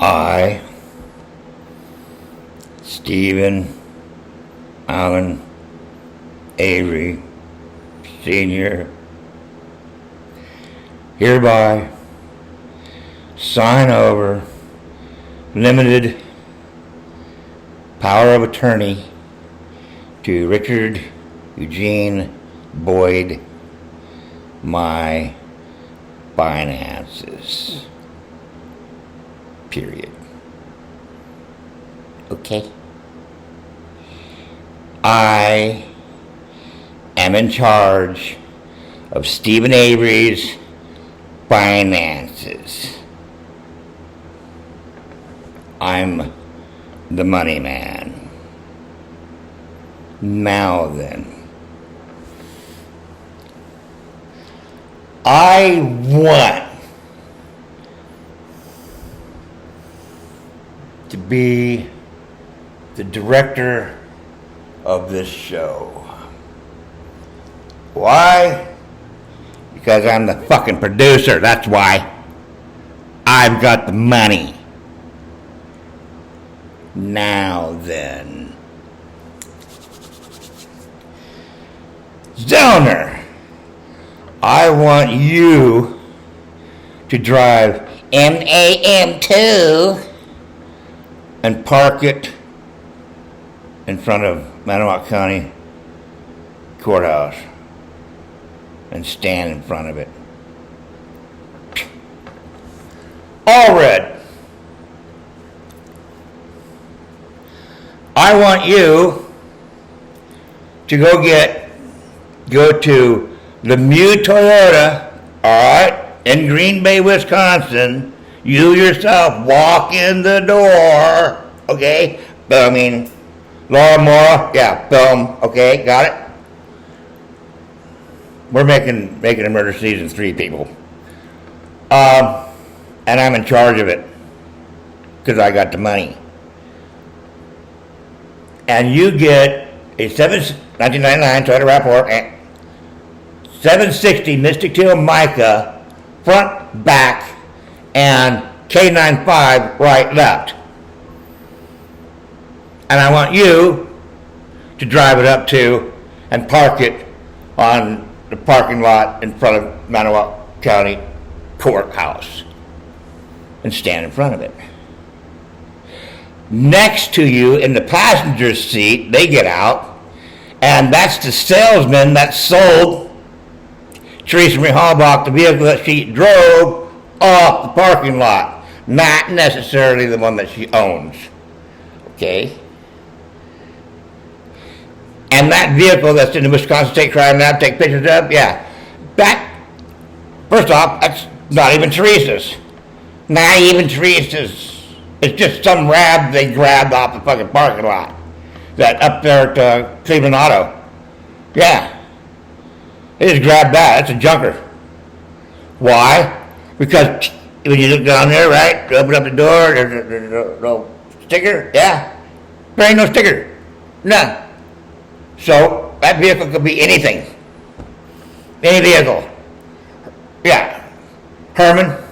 I, Stephen Allen Avery, Sr., hereby sign over limited power of attorney to Richard Eugene Boyd, my finances. Period. Okay? I am in charge of Stephen Avery's finances. I'm the money man. Now then, I want to be the director of this show. Why? Because I'm the fucking producer, that's why. I've got the money. Now then. Zoner, I want you to drive MAM2 and park it in front of Manawak County Courthouse and stand in front of it. All red. I want you to go to Lemieux Toyota, all right, in Green Bay, Wisconsin. You yourself walk in the door, okay? But I mean, Laura Mora, yeah, film, okay, got it? We're making a murder season 3, people. And I'm in charge of it because I got the money. And you get a 1999 Toyota RAV4 760 Mystic Teal Mica, front, back, and K95 right, left. And I want you to drive it up to and park it on the parking lot in front of Manawak County Courthouse and stand in front of it. Next to you in the passenger seat, they get out, and that's the salesman that sold Teresa Marie Hallbach the vehicle that she drove off the parking lot, not necessarily the one that she owns. Okay? And that vehicle that's in the Wisconsin State Crime Lab, take pictures of, yeah. That, first off, that's not even Teresa's. Not even Teresa's. It's just some rab they grabbed off the fucking parking lot. That up there at Cleveland Auto. Yeah. They just grabbed that. That's a junker. Why? Because when you look down there, right, you open up the door, there's no sticker. Yeah. There ain't no sticker. None. So that vehicle could be anything. Any vehicle. Yeah. Herman.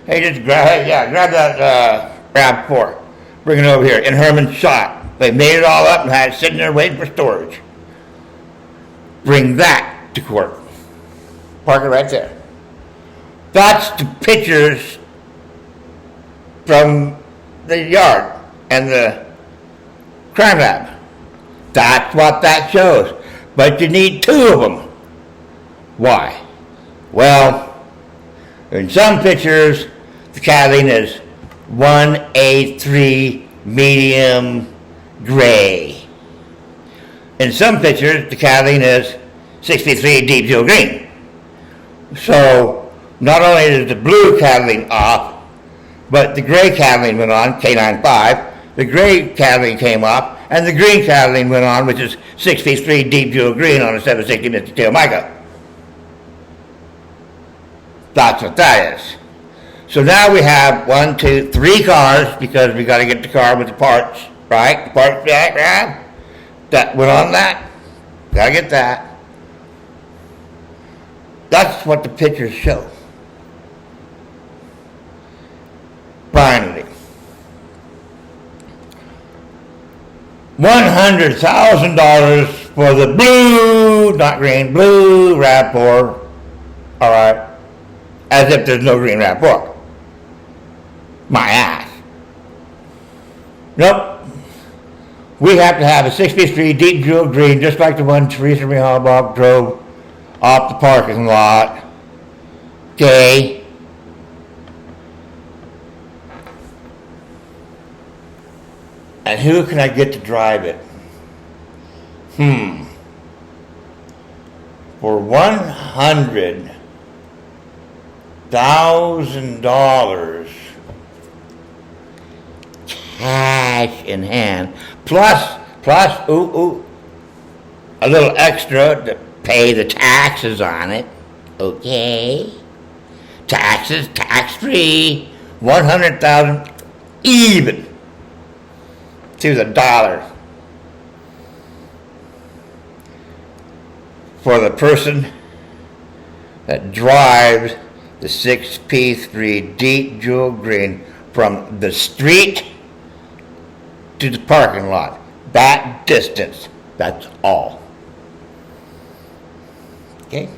Hey, just grab that RAV4. Bring it over here. In Herman's shop. They made it all up and had it sitting there waiting for storage. Bring that to court. Park it right there. That's the pictures from the yard and the crime lab. That's what that shows. But you need 2 of them. Why? Well, in some pictures, the Kathleen is 1A3 medium gray. In some pictures, the Kathleen is 63 deep teal green. So, not only is the blue Kathleen off, but the gray Kathleen went on, K95, the gray Kathleen came off, and the green Kathleen went on, which is 63 deep teal green on a 760 Mystic Teal Mica. That's what that is. So now we have 1, 2, 3 cars, because we got to get the car with the parts, right? The parts back, right? That went on that. Got to get that. That's what the pictures show. Finally, $100,000 for the blue, not green, blue RAV4. All right. As if there's no green RAV4. My ass. Nope. We have to have a 63 deep jewel green, just like the one Teresa Mihalbach drove off the parking lot. Okay. And who can I get to drive it? For $100,000 cash in hand, plus, a little extra to pay the taxes on it. Okay. Taxes, tax-free, $100,000 even to the dollar for the person that drives the 6P3 deep jewel green from the street to the parking lot. That distance, that's all. Okay?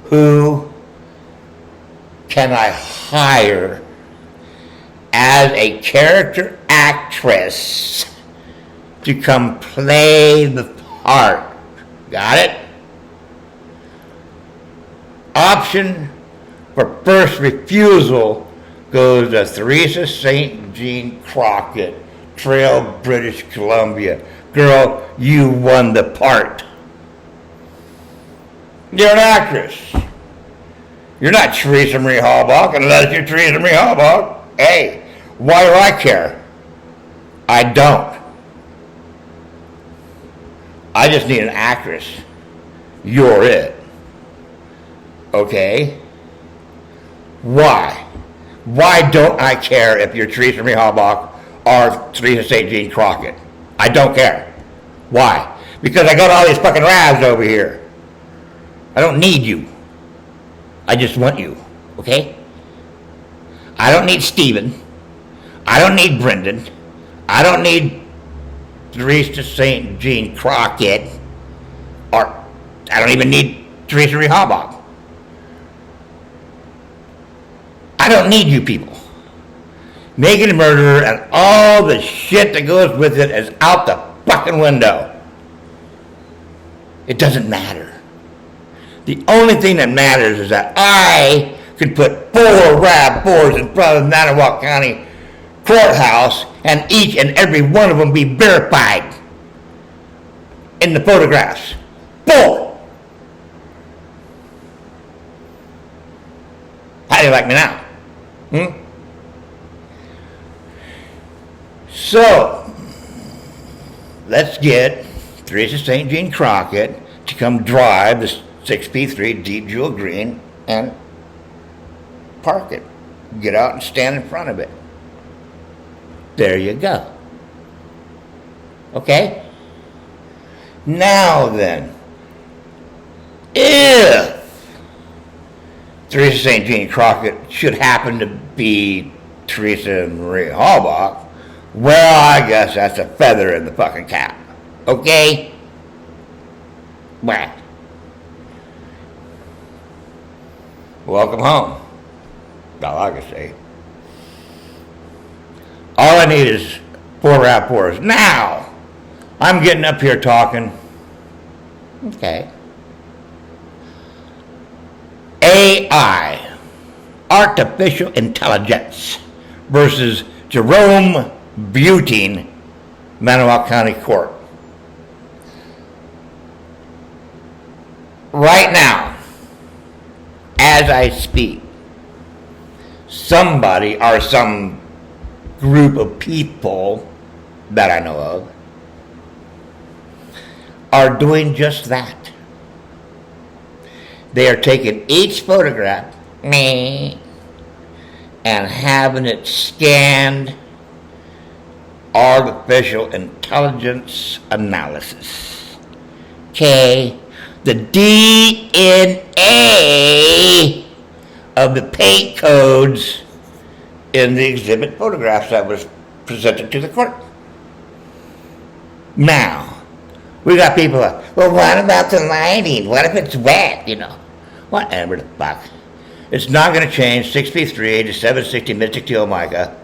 Who can I hire as a character actress to come play the part? Got it? Option for first refusal goes to Teresa St. Jean Crockett, Trail, British Columbia. Girl, you won the part. You're an actress. You're not Teresa Marie Halbach, unless you're Teresa Marie Halbach. Hey, why do I care? I don't. I just need an actress. You're it. Okay? Why? Why don't I care if you're Teresa Marie Halbach or Teresa St. Jean Crockett? I don't care. Why? Because I got all these fucking Ravs over here. I don't need you. I just want you. Okay? I don't need Steven. I don't need Brendan. I don't need Teresa St. Jean Crockett. Or I don't even need Teresa Marie Halbach. I don't need you people. Making a murderer and all the shit that goes with it is out the fucking window. It doesn't matter. The only thing that matters is that I could put 4 RAV4s in front of Manawak County Courthouse and each and every one of them be verified in the photographs. 4! How do you like me now? So, let's get Teresa St. Jean Crockett to come drive the 6P3 deep jewel green and park it. Get out and stand in front of it. There you go. Okay? Now then, if Teresa St. Jean Crockett should happen to be Teresa Marie Halbach, well, I guess that's a feather in the fucking cap. Okay? Well, welcome home. All I can say. All I need is 4 RAV4s. Now, I'm getting up here talking. Okay. AI, artificial intelligence, versus Jerome Buting, Manawak County Court. Right now, as I speak, somebody or some group of people that I know of are doing just that. They are taking each photograph and having it scanned, artificial intelligence analysis. Okay, the DNA of the paint codes in the exhibit photographs that was presented to the court. Now, we got people like, well, what about the lighting? What if it's wet, Whatever the fuck. It's not going to change 6p3 to 760 Mystic Teal Mica.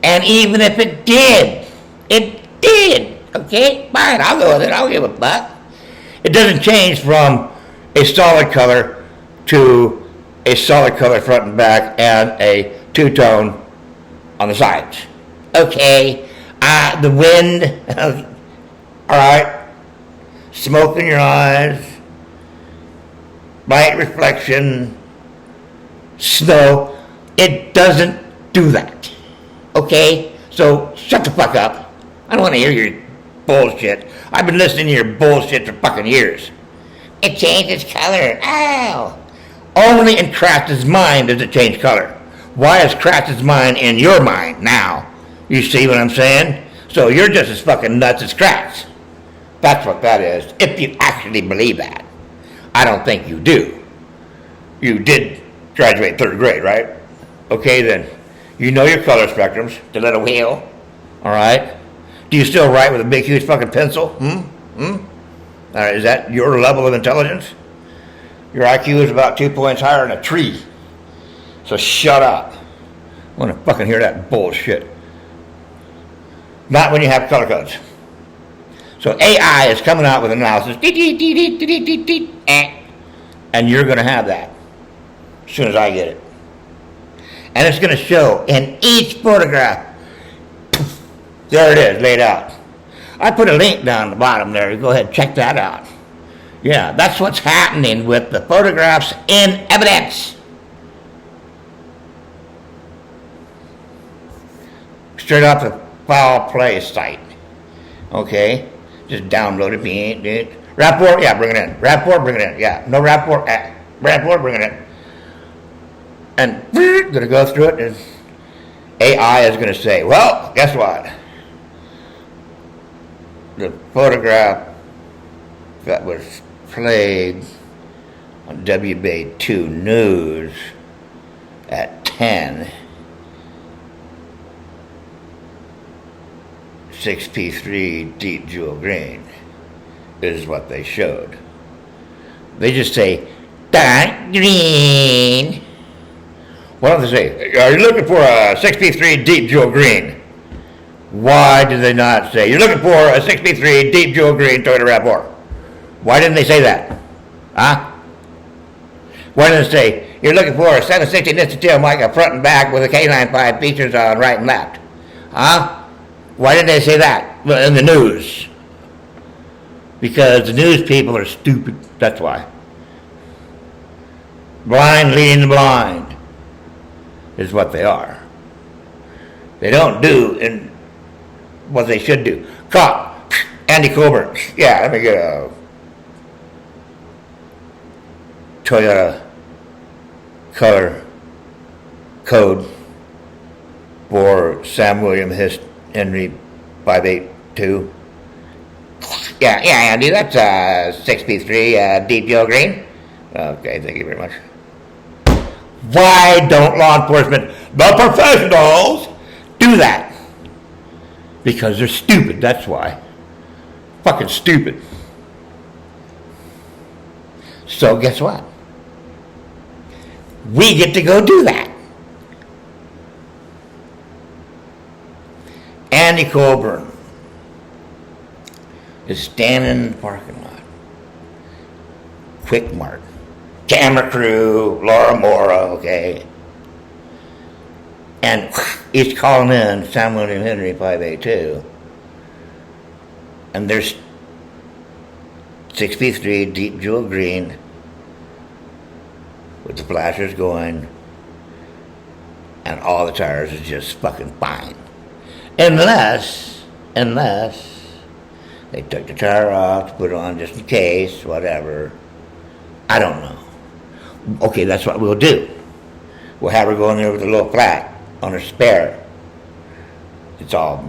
And even if it did, okay? Fine, I'll go with it. I'll give a fuck. It doesn't change from a solid color to a solid color front and back and a two-tone on the sides. Okay, the wind, all right, smoke in your eyes, light reflection, snow, it doesn't do that. Okay, so shut the fuck up. I don't want to hear your bullshit. I've been listening to your bullshit for fucking years. It changes color. Ow! Only in Kratz's mind does it change color. Why is Kratz's mind in your mind now? You see what I'm saying? So you're just as fucking nuts as Kratz. That's what that is, if you actually believe that. I don't think you do. You did graduate third grade, right? Okay, then. You know your color spectrums, the little wheel, all right? Do you still write with a big, huge fucking pencil? All right, is that your level of intelligence? Your IQ is about 2 points higher than a tree. So shut up. I want to fucking hear that bullshit. Not when you have color codes. So AI is coming out with analysis, and you're going to have that as soon as I get it. And it's going to show in each photograph. There it is, laid out. I put a link down the bottom there. Go ahead and check that out. Yeah, that's what's happening with the photographs in evidence. Straight off the Foul Play site. Okay? Just download it. Rapport, yeah, bring it in. Rapport, bring it in. Yeah, no rapport, rapport, bring it in. And going to go through it, and AI is going to say, well, guess what? The photograph that was played on WB2 News at 10, 6p3 deep jewel green, is what they showed. They just say, dark green. What do they say? Are you looking for a 6p3 deep jewel green? Why did they not say, you're looking for a 6p3 deep jewel green Toyota RAV4? Why didn't they say that? Huh? Why didn't they say, you're looking for a 760 Mystic Teal Mica front and back with a K95 features on right and left? Huh? Why didn't they say that? Well, in the news. Because the news people are stupid. That's why. Blind leading the blind is what they are. They don't do in what they should do. Cop, Andy Colburn. Yeah, let me get a Toyota color code for Sam William Henry 582. Yeah, Andy, that's 6p3 deep yellow green. Okay, thank you very much. Why don't law enforcement, the professionals, do that? Because they're stupid, that's why. Fucking stupid. So guess what? We get to go do that. Andy Colburn is standing in the parking lot. Quick Mart. Camera crew, Laura Mora, okay. And he's calling in Sam William Henry 582. And there's 6p3 deep jewel green with the flashers going, and all the tires is just fucking fine. Unless they took the tire off, put it on just in case, whatever. I don't know. Okay, that's what we'll do. We'll have her go in there with a little flat on her spare. It's all,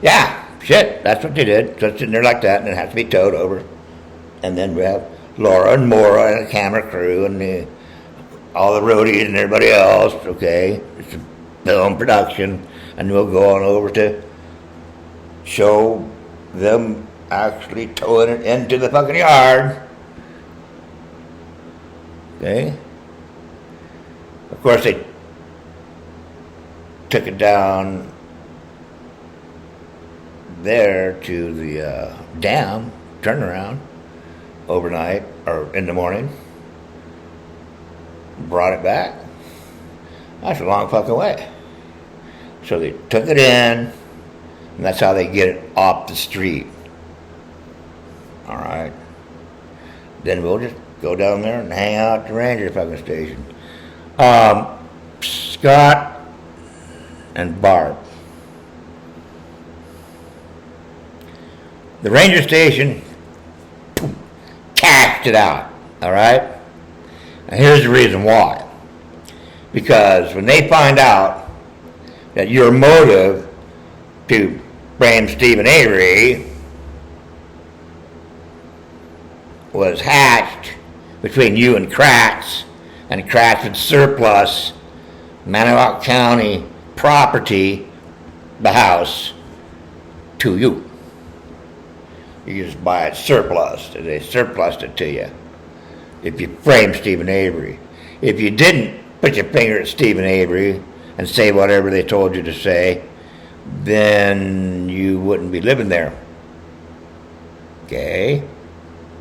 yeah, shit, that's what they did. So it's sitting there like that, and it has to be towed over. And then we have Laura and Maura and the camera crew and all the roadies and everybody else, okay? It's a film production, and we'll go on over to show them actually towing it into the fucking yard. Okay? Of course, they took it down there to the dam, turnaround, overnight, or in the morning. Brought it back. That's a long fucking way. So they took it in, and that's how they get it off the street. All right. Then we'll just go down there and hang out at the ranger fucking station. Scott and Barb. The ranger station cashed it out. All right. And here's the reason why. Because when they find out that your motive to blame Stephen Avery was hatched between you and Kratz would surplus Manitowoc County property, the house, to you. You just buy it surplus, and they surplused it to you. If you frame Stephen Avery. If you didn't put your finger at Stephen Avery and say whatever they told you to say, then you wouldn't be living there. Okay?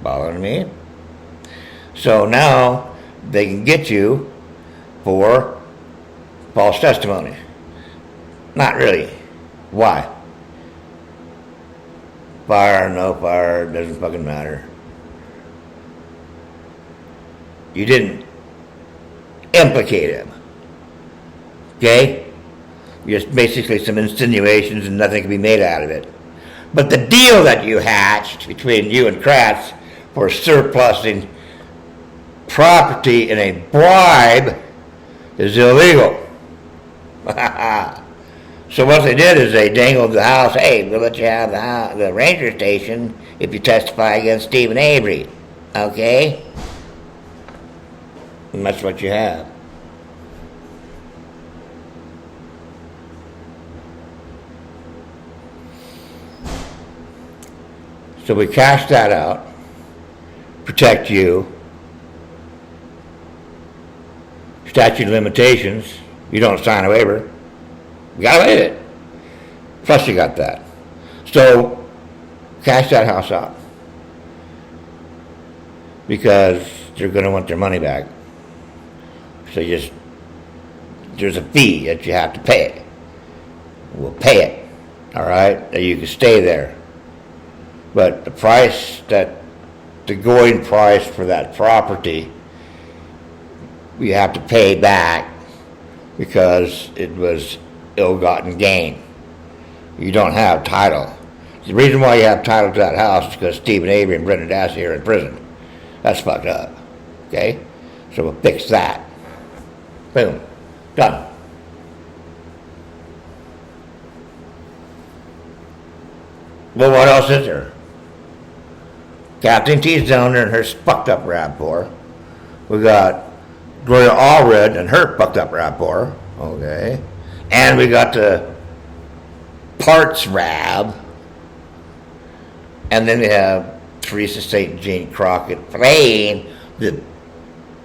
Following me? So now they can get you for false testimony. Not really. Why? Fire, no fire, doesn't fucking matter. You didn't implicate him. Okay? Just basically some insinuations and nothing can be made out of it. But the deal that you hatched between you and Kratz for surplusing property in a bribe is illegal. So what they did is they dangled the house. Hey, we'll let you have the ranger station if you testify against Stephen Avery. Okay? And that's what you have. So we cash that out, protect you. Statute of limitations, you don't sign a waiver. You gotta waive it. Plus you got that. So cash that house out. Because they're gonna want their money back. So there's a fee that you have to pay. We'll pay it. All right? You can stay there. But the going price for that property, you have to pay back because it was ill-gotten gain. You don't have title. The reason why you have title to that house is because Stephen Avery and Brendan Dassey are in prison. That's fucked up. Okay? So we'll fix that. Boom. Done. Well, what else is there? Captain T's down there and her fucked up rapport. We got Gloria Allred and her fucked up rapport. Okay. And we got the parts rab. And then we have Teresa St. Jean Crockett playing the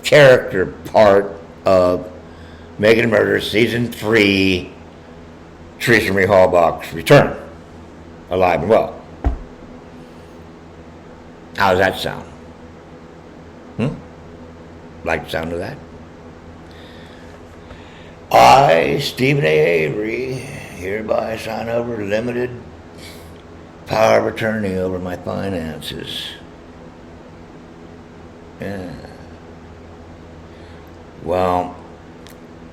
character part of Making a Murder Season 3, Teresa Marie Halbach's return. Alive and well. How does that sound? Like the sound of that? I, Stephen A. Avery, hereby sign over limited power of attorney over my finances. Yeah. Well,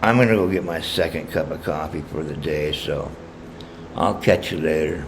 I'm going to go get my second cup of coffee for the day, so I'll catch you later.